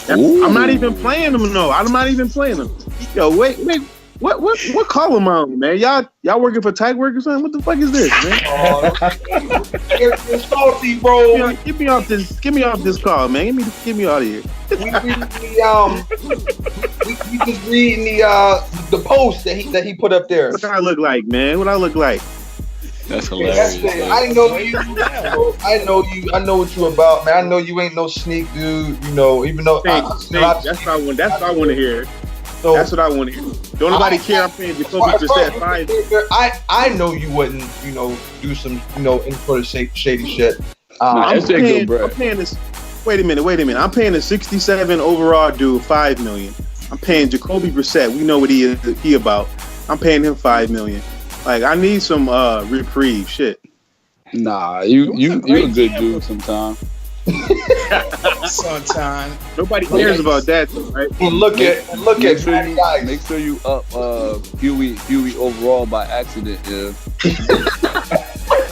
I'm not even playing them. No, I'm not even playing them. Yo, wait. What column on, man? Y'all working for Tag Work or something? What the fuck is this, man?
It's salty, bro.
Get me off this call, man. Get me out of here.
We just reading the post that he put up there.
What do I look like, man? What I look like?
That's hilarious.
I know you. I know what you about, man. I know you ain't no sneak dude. You know, even though
That's what I want to hear.
So,
that's what I want to hear. Don't nobody care. I'm paying Jacoby Brissett $5.
I know you wouldn't, do some, any sort of shady shit.
I'm paying this. Wait a minute. I'm paying a 67 overall dude $5 million. I'm paying Jacoby Brissett. We know what he about. I'm paying him $5 million. Like, I need some reprieve. Shit.
Nah, you a good dude sometimes.
Sometime.
Nobody cares about that, though, right?
And look at guys.
Make sure you up Huey overall by accident. Yeah.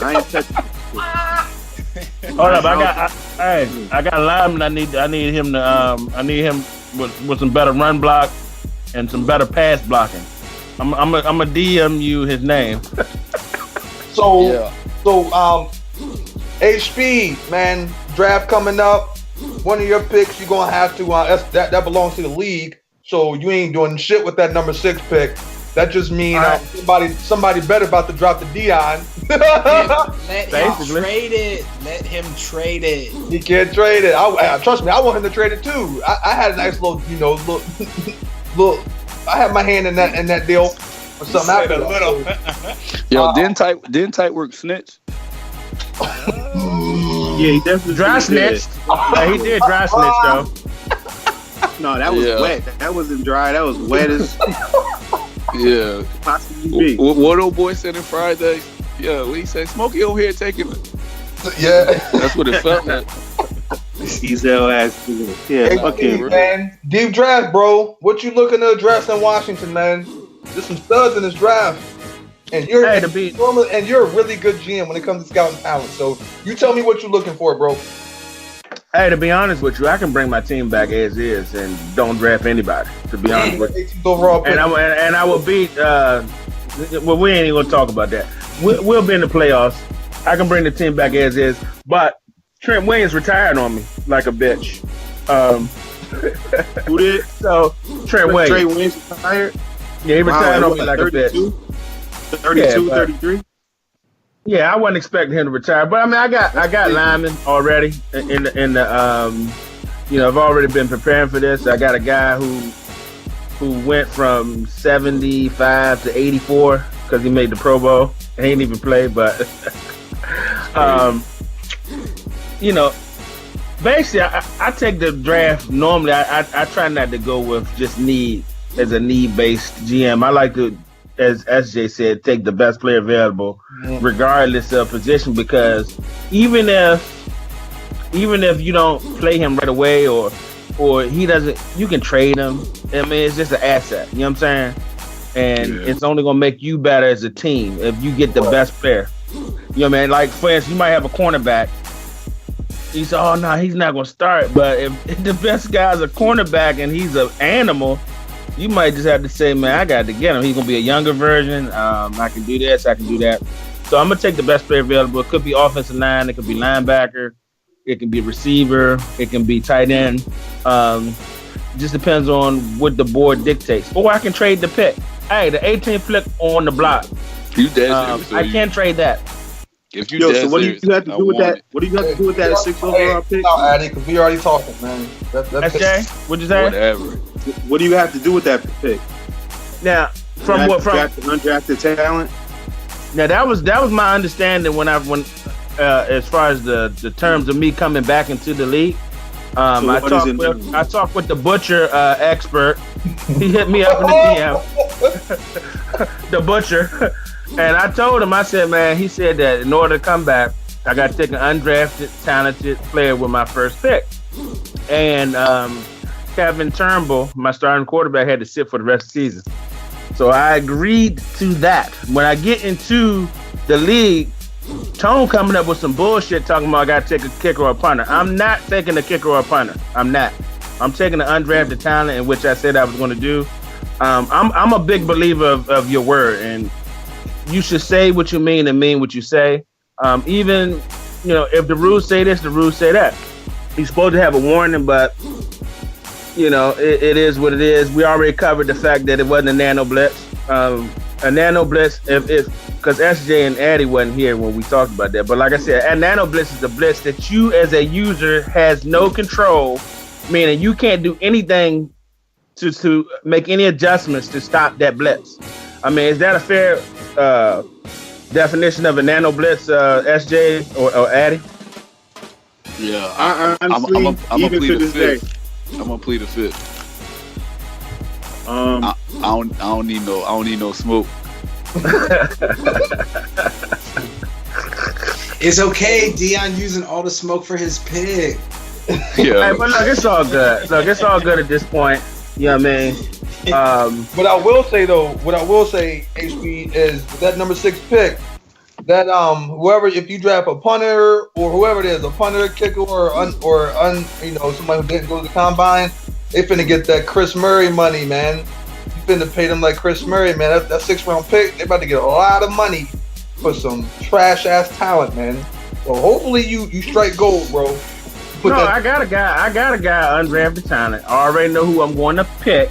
I ain't touching.
Hold up, I got Lyman. I need him to I need him with some better run block and some better pass blocking. I'm a DM you his name.
So HP, man, draft coming up. One of your picks, you're gonna have to. That belongs to the league, so you ain't doing shit with that number 6 pick. That just means somebody better about to drop the Dion.
Let him trade it.
He can't trade it. Trust me, I want him to trade it too. I had a nice little, little. I had my hand in that deal. Or something after that.
Yo, didn't tight work snitch?
Yeah, he definitely
dry snitched. Yeah, he did dry snitch though.
No, that was wet. That wasn't dry. That was wet as.
Yeah.
Possibly be.
What old boy said on Friday? Yeah, what he said? Smokey over here taking it.
Yeah.
That's what it felt like.
He's their ass. Yeah,
hey,
fucking
man. Deep draft, bro. What you looking to address in Washington, man? There's some studs in this draft. And you're a really good GM when it comes to scouting talent. So you tell me what you're looking for, bro.
Hey, to be honest with you, I can bring my team back as is and don't draft anybody. To be honest with you, and I will beat. Well, we ain't even gonna talk about that. We'll be in the playoffs. I can bring the team back as is, but Trent Williams retired on me like a bitch.
Who did?
So Trent Williams.
Trey Williams retired.
Yeah, he retired on me like 32?
a bitch. 32, 33.
Yeah, I wasn't expecting him to retire, but I mean, I got Lyman already in the I've already been preparing for this. I got a guy who went from 75 to 84 because he made the Pro Bowl. He ain't even played, but basically, I take the draft normally. I try not to go with just need as a need-based GM. I like to, as SJ said, take the best player available, regardless of position, because even if you don't play him right away or he doesn't, you can trade him. I mean, it's just an asset. You know what I'm saying? And it's only gonna make you better as a team if you get the best player. You know what I mean? Like, for instance, you might have a cornerback. You say, oh no, he's not gonna start. But if the best guy's a cornerback and he's an animal, you might just have to say, man, I got to get him. He's going to be a younger version. I can do this. I can do that. So I'm going to take the best player available. It could be offensive line. It could be linebacker. It can be receiver. It can be tight end. Just depends on what the board dictates. Or I can trade the pick. Hey, the 18th flick on the block.
You dead serious,
I can't trade that.
If you
so what do you have to do with that? What do you have to do with that 6 overall pick?
No, Addy, because we already talking, man.
SJ, what'd you say?
Whatever.
What do you have to do with that pick?
Now, from
undrafted talent?
Now that was my understanding when as far as the terms of me coming back into the league. I talked with the Butcher expert. He hit me up in the DM. The Butcher. And I told him, I said, man, he said that in order to come back, I got to take an undrafted, talented player with my first pick. And Kevin Turnbull, my starting quarterback, had to sit for the rest of the season. So I agreed to that. When I get into the league, Tone coming up with some bullshit talking about I got to take a kicker or a punter. I'm not taking a kicker or a punter. I'm not. I'm taking the undrafted talent, in which I said I was going to do. I'm a big believer of your word, and you should say what you mean and mean what you say. Even, if the rules say this, the rules say that. He's supposed to have a warning, but it is what it is. We already covered the fact that it wasn't a nano blitz. A nano blitz, because SJ and Addy wasn't here when we talked about that. But like I said, a nano blitz is a blitz that you as a user has no control, meaning you can't do anything to make any adjustments to stop that blitz. I mean, is that a fair definition of a nano blitz, SJ or Addy?
Yeah,
I'm
even
to this day.
I'm gonna plead the fifth. I don't need no smoke.
It's okay, Dion using all the smoke for his pig.
Yeah,
Hey, but look, it's all good. Look, it's all good at this point. You know what I mean?
What I will say, HB, is that number 6 pick, that whoever, if you draft a punter or whoever it is, a punter, kicker, or somebody who didn't go to the combine, they finna get that Chris Murray money, man. You finna pay them like Chris Murray, man. That 6th round pick, they about to get a lot of money for some trash ass talent, man. So hopefully you strike gold, bro.
I got a guy undrafted talent. I already know who I'm going to pick,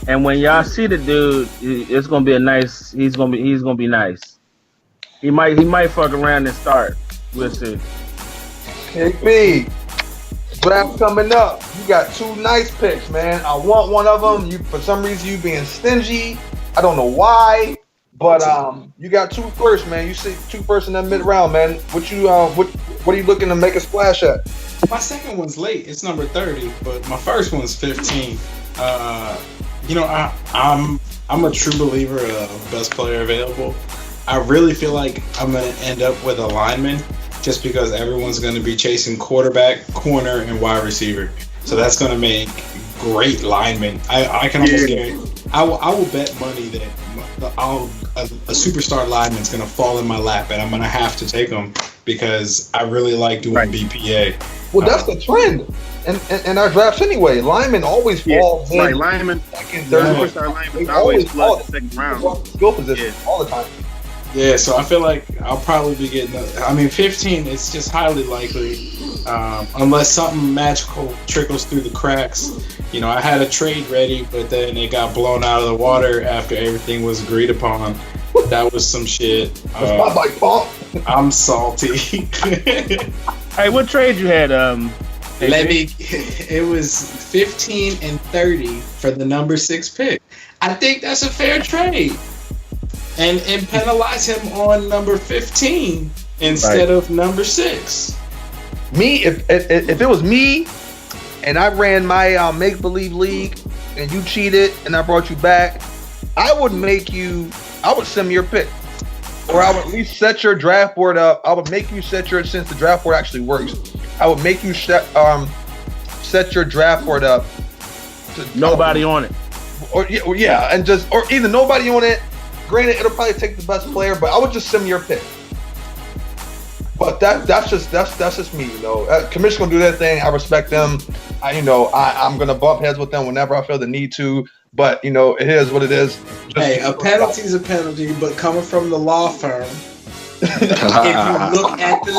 and when y'all see the dude, it's gonna be a nice. He's gonna be nice. He might fuck around and start. We'll see.
KP, draft coming up. You got 2 nice picks, man. I want one of them. You, for some reason, you being stingy. I don't know why, but you got 2 first, man. You see 2 first in that mid round, man. What are you looking to make a splash at?
My second one's late. It's number 30, but my first one's 15. I'm a true believer of best player available. I really feel like I'm going to end up with a lineman just because everyone's going to be chasing quarterback, corner, and wide receiver. So that's going to make great linemen. I can almost guarantee. I will bet money that a superstar lineman is going to fall in my lap, and I'm going to have to take them because I really like doing BPA.
Well, that's the trend in our drafts anyway. Linemen always fall.
Right, linemen,
second, third,
superstar linemen always fall in the 2nd round.
Skill position all the time.
Yeah, so I feel like I'll probably be getting. 15. It's just highly likely, unless something magical trickles through the cracks. I had a trade ready, but then it got blown out of the water after everything was agreed upon. That was some shit. I'm salty.
Hey, what trade you had?
It was 15 and 30 for the number 6 pick. I think that's a fair trade. And penalize him on number 15 instead of number 6.
Me, if it was me, and I ran my make-believe league, and you cheated, and I brought you back, I would sim your pick. Or I would at least set your draft board up. I would make you set since the draft board actually works, I would make you set your draft board up.
Nobody on it.
Or either nobody on it. Granted, it'll probably take the best player, but I would just sim your pick. But that's just me, Commission's gonna do their thing. I respect them. I'm gonna bump heads with them whenever I feel the need to. But it is what it is.
Hey, a penalty is a penalty, but coming from the law firm, if you look at the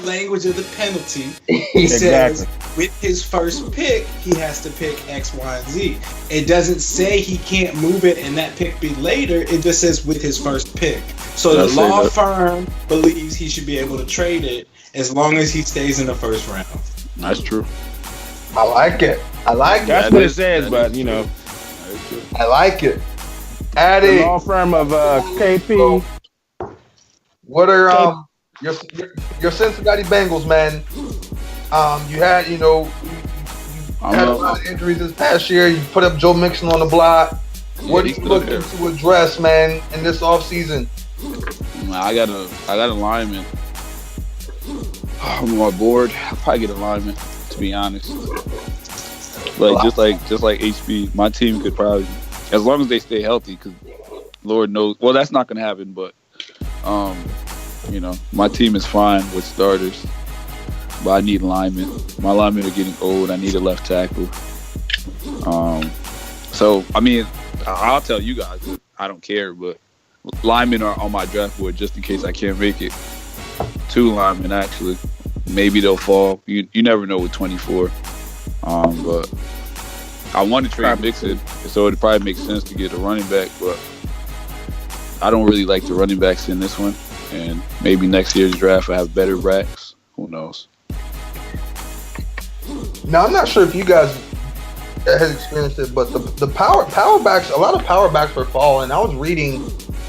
language of the penalty, he says with his first pick, he has to pick X, Y, and Z. It doesn't say he can't move it and that pick be later. It just says with his first pick. So the law firm believes he should be able to trade it as long as he stays in the first round.
That's true.
I like it.
That's what it says, but
I like it. Addy,
the law firm of KP.
What are your Cincinnati Bengals, man? You had had a lot of injuries this past year. You put up Joe Mixon on the block. What are you looking to address, man, in this offseason?
I got a lineman on my board. I'll probably get a lineman, to be honest. But just like HB, my team could probably as long as they stay healthy, because Lord knows, well, that's not going to happen. But my team is fine with starters, but I need linemen. My linemen are getting old. I need a left tackle. So I mean, I'll tell you guys that I don't care, but linemen are on my draft board just in case I can't make it. 2 linemen actually. Maybe they'll fall. You never know with 24. But I want to trade Mixon, so it probably makes sense to get a running back, but I don't really like the running backs in this one. And maybe next year's draft I have better backs. Who knows?
Now I'm not sure if you guys has experienced it, but the power backs, a lot of power backs were falling. I was reading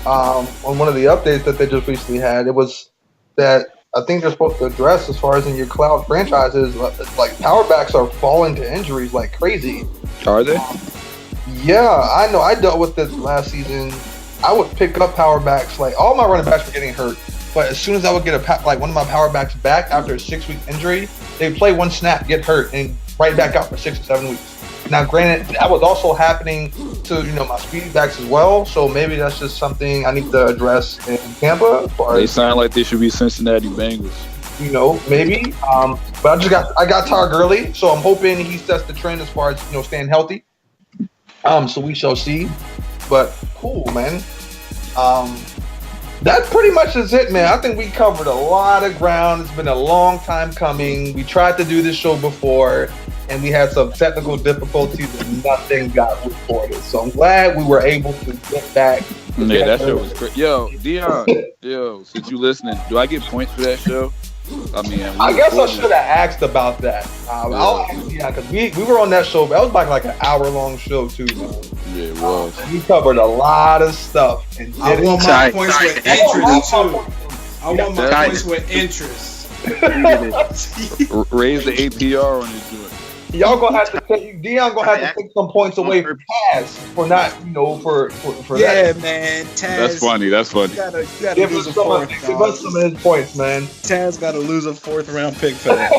on one of the updates that they just recently had. It was that I think they're supposed to address as far as in your cloud franchises, like power backs are falling to injuries like crazy.
Are they?
Yeah, I know. I dealt with this last season. I would pick up power backs. Like all my running backs were getting hurt, but as soon as I would get one of my power backs back after a 6-week injury, they'd play 1 snap, get hurt, and right back out for 6 or 7 weeks. Now, granted, that was also happening to my speed backs as well. So maybe that's just something I need to address in Tampa.
They sound like they should be Cincinnati Bengals.
Maybe. But I got Todd Gurley, so I'm hoping he sets the trend as far as staying healthy. So we shall see. But cool, man. That pretty much is it, man. I think we covered a lot of ground. It's been a long time coming. We tried to do this show before, and we had some technical difficulties and nothing got recorded. So I'm glad we were able to get back.
Yeah, that show was great. Yo, Dion, since you listening, do I get points for that show? I
guess I should have asked about that. I'll ask Dion, because we were on that show. That was like an hour-long show, too, man.
Yeah, it was.
We covered a lot of stuff. And
I want my points with interest, too. I want my points with interest.
Raise the APR on this joint.
Y'all gonna have to take Dion gonna have to take some points away from Taz for not, for
yeah,
that.
man. Taz,
that's funny. You
gotta
give
lose
us
a fourth.
Give us some of his points, man.
Taz gotta lose a 4th round pick for that.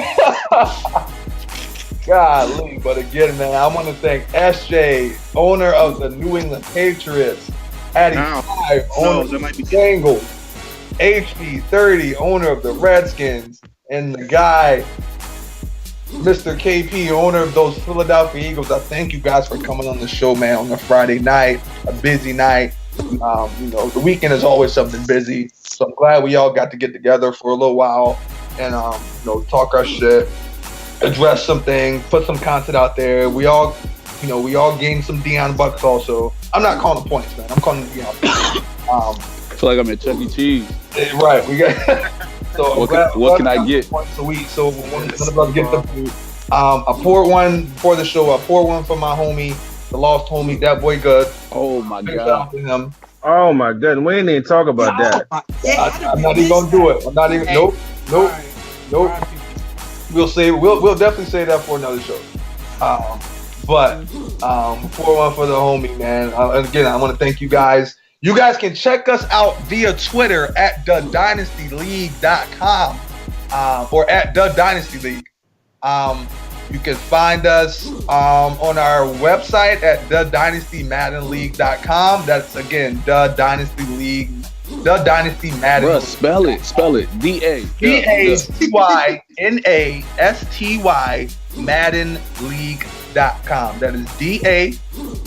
Golly, but again, man, I want to thank SJ, owner of the New England Patriots, Addy 5, owner of the Bengals, HB30, owner of the Redskins, and the guy, Mr. KP, owner of those Philadelphia Eagles. I thank you guys for coming on the show, man, on a Friday night, a busy night. The weekend is always something busy. So I'm glad we all got to get together for a little while and, talk our shit, address something, put some content out there. We all gained some Dion bucks also. I'm not calling the points, man. I'm calling the Dion bucks.
I feel like I'm at Chuck E. Cheese.
Right. We got. So
what can I get?
Once a week. So one of us get the food. I poured one before the show. I poured one for my homie, the lost homie, that boy good.
Oh my God.
Him.
Oh my goodness, we didn't even talk about that.
I'm not even gonna do it. I'm not even. Nope. We'll definitely say that for another show. But pour one for the homie, man. And again, I want to thank you guys. You guys can check us out via Twitter at thedynastyleague.com or at The Dynasty League. You can find us on our website at thedynastymaddenleague.com. That's again The Dynasty League, The Dynasty Madden.
Bruh, spell it.
DADYNASTY MaddenLeague.com. That is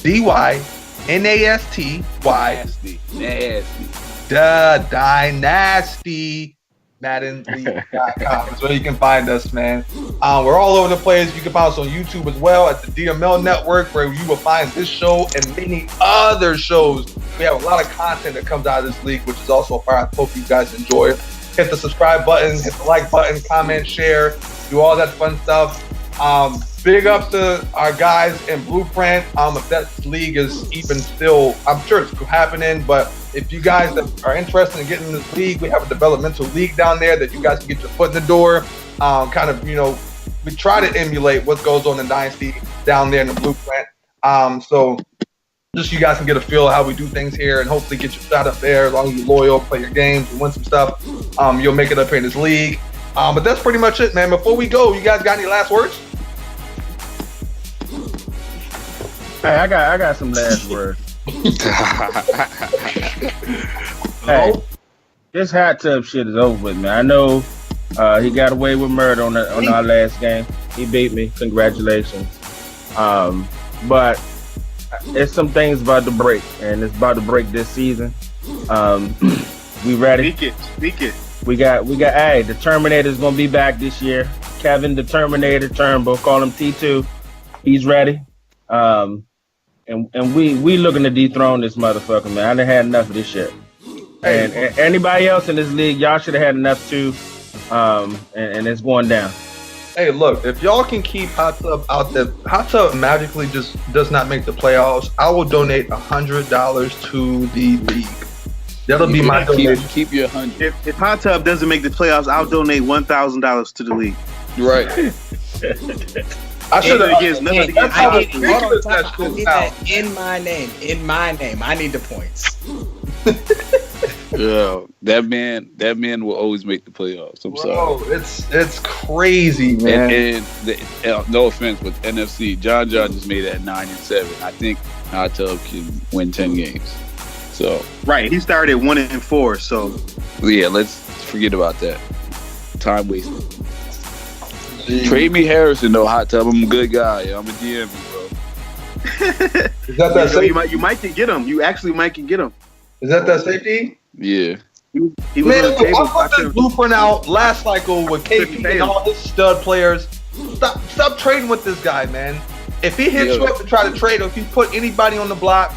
DADYNASTY.
Nasty.
The Dynasty Madden League.com. That's where you can find us, man. We're all over the place. You can find us on YouTube as well at the DML Network, where you will find this show and many other shows. We have a lot of content that comes out of this league, which is also a fire. I hope you guys enjoy it. Hit the subscribe button, hit the like button, comment, share, do all that fun stuff. Big ups to our guys in Blueprint. If that league is even still, I'm sure it's happening, but if you guys are interested in getting in this league, we have a developmental league down there that you guys can get your foot in the door. We try to emulate what goes on in Dynasty down there in the Blueprint. So just you guys can get a feel of how we do things here and hopefully get your shot up there. As long as you're loyal, play your games, and win some stuff, you'll make it up here in this league. But that's pretty much it, man. Before we go, you guys got any last words?
Hey, I got some last words. Hey, this hot tub shit is over with, man. I know he got away with murder on our last game. He beat me. Congratulations. But it's some things about to break, and it's about to break this season. We ready?
Speak it.
We got. Hey, the Terminator's gonna be back this year. Kevin the Terminator Turnbull, call him T2. He's ready. And we looking to dethrone this motherfucker, man. I done had enough of this shit. And anybody else in this league, y'all should have had enough too. And it's going down.
Hey, look, if y'all can keep Hot Tub out there, Hot Tub magically just does not make the playoffs. I will donate $100 to the league. That'll be my donation.
Keep your 100.
If Hot Tub doesn't make the playoffs, I'll donate $1,000 to the league.
Right.
I should have.
I need that in my name. In my name. I need the points.
Yeah, that man will always make the playoffs. I'm sorry.
It's crazy, man.
And no offense, but NFC, John just made it at 9-7. I think Hot Tub can win 10 games. So
right, he started 1-4. So
yeah, let's forget about that. Time wasted. Trade me Harrison though, Hot Tub. I'm a good guy. I'm a DM, bro.
Is that safety?
You might can get him. You actually might can get him.
Is that safety?
Yeah.
He was
Man,
on the table.
I put this blueprint out last cycle with KP and all his stud players. Stop trading with this guy, man. If he hits you up to try to trade, or if he put anybody on the block,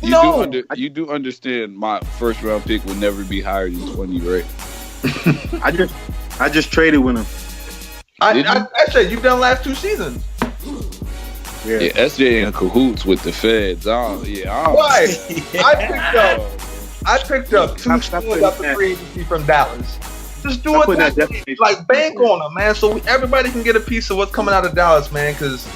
you do understand my first round pick will never be higher than 20, right?
I just traded with him.
I said you've done last 2 seasons.
Yeah, SJ in cahoots with the feds.
Right. I picked up 2 steals out the free agency from Dallas. Just do it like bank on them, man, so everybody can get a piece of what's coming out of Dallas, man. Because,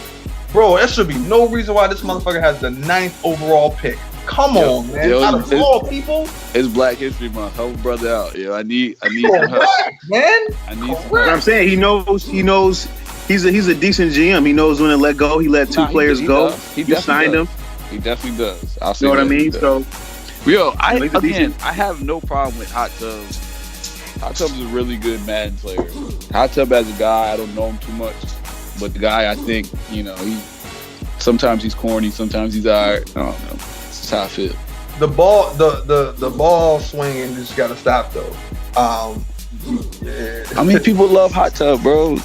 bro, there should be no reason why this motherfucker has the 9th overall pick. Come on, man. Out of all people,
it's Black History Month. Help a brother out. I need some help,
man.
I need some
What I'm saying, he knows. He's a decent GM. He knows when to let go. He let 2 players go. He signed them.
He definitely does. I'll say
you know what I mean? So,
I have no problem with Hot Tub. Hot Tub is a really good Madden player. Hot Tub as a guy, I don't know him too much, but the guy, I think, sometimes he's corny, sometimes he's alright. I don't know. That's how I feel.
The ball swinging just gotta stop though.
I mean, people love Hot Tub, bro.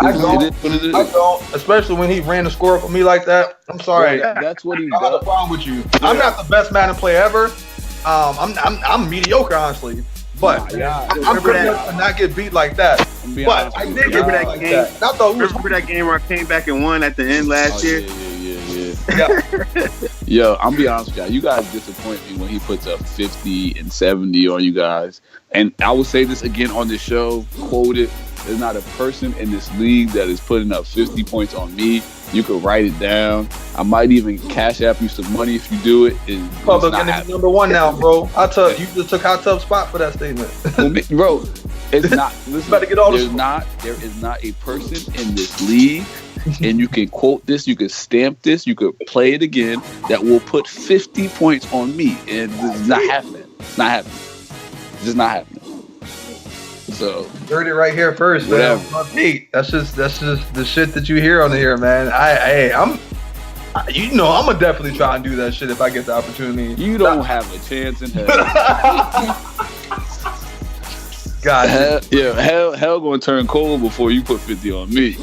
I don't, especially when he ran the score for me like that. I'm sorry.
Bro, that's what he
I have a problem with you. Yeah. I'm not the best Madden player ever. I'm mediocre, honestly. But I'm good enough to not get beat like that. But I did get beat like that.
Remember that game where I came back and won at the end last year?
Yeah.
Yo, I'm be honest with y'all. You guys disappoint me when he puts up 50 and 70 on you guys. And I will say this again on this show, quoted, there's not a person in this league that is putting up 50 points on me. You could write it down. I might even cash app you some money if you do it.
Public enemy number 1 now, bro. You just took Hot Tub's spot for that statement.
Bro, it's not. Listen,
better get all
there is not a person in this league, and you can quote this, you can stamp this, you could play it again, that will put 50 points on me. And it's not happening. It's not happening. It's just not happening. So
heard it right here first, man. That's just the shit that you hear on here, man. I'm gonna definitely try and do that shit if I get the opportunity.
You don't have a chance in hell.
God,
hell gonna turn cold before you put 50 on me.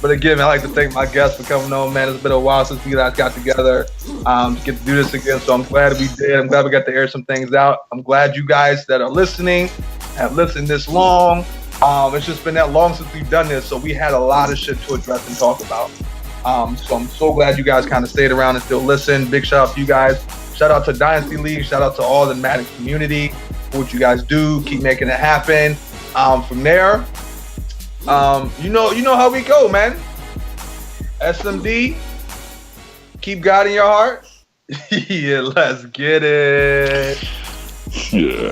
But again, I like to thank my guests for coming on, man. It's been a while since you guys got together to get to do this again. So I'm glad we did. I'm glad we got to air some things out. I'm glad you guys that are listening have listened this long. It's just been that long since we've done this, so we had a lot of shit to address and talk about. So I'm so glad you guys kind of stayed around and still listen. Big shout out to you guys. Shout out to Dynasty League. Shout out to all the Madden community for what you guys do. Keep making it happen. From there, you know how we go, man. SMD, keep God in your heart. Yeah, let's get it.
Yeah.